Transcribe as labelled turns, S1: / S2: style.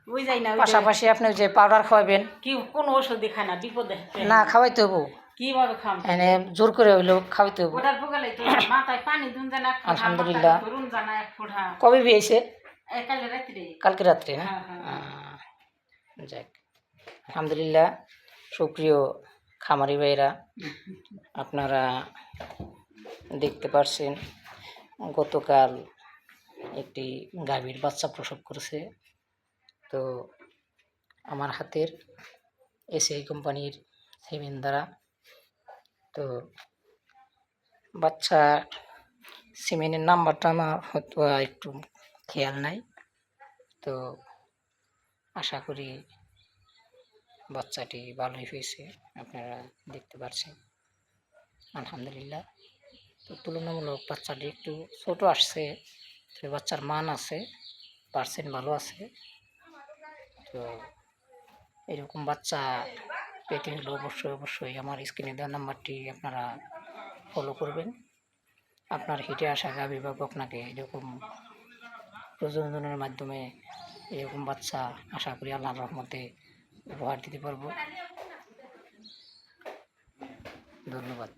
S1: ওই যাই না
S2: পাশাপাশি আপনি যে পাউডার খাওয়াবেন
S1: কি কোনো ওষুধই খায় না বিপদে
S2: না খাওয়াইতে হবো
S1: কিভাবে খাম
S2: এনে জোর করে হইলো খাওয়াইতে হবো
S1: ওটার পোকালে তো মাথায় পানি দুন জানা
S2: আলহামদুলিল্লাহ
S1: ধরুন জানা এক ফোঁটা
S2: কবে বিয়েছে
S1: কাল রাত্রে
S2: কালকে রাত্রে না যাক আলহামদুলিল্লাহ সুপ্রিয় খামারি ভাইরা আপনারা দেখতে পারছেন গতকাল একটি গাভীর বাচ্চা প্রসব করেছে তো আমার হাতের এসিআই কোম্পানির সিমেন দ্বারা তো বাচ্চা সিমেনের নাম্বারটা আমার হয়তো একটু খেয়াল নাই তো আশা করি বাচ্চাটি ভালোই হয়েছে আপনারা দেখতে পাচ্ছেন আলহামদুলিল্লাহ তো তুলনামূলক বাচ্চাটি একটু ছোট আসছে তো বাচ্চার মান আছে পার্সেন্ট ভালো আছে তো এরকম বাচ্চা পেতে হলে অবশ্যই আমার স্ক্রিনে দেওয়া নাম্বারটি আপনারা ফলো করবেন আপনার হিটে আসা গাভী বা আপনাকে এরকম প্রজননের মাধ্যমে এরকম বাচ্চা আশা করি আল্লাহর রহমতে উপহার দিতে পারবো ধন্যবাদ।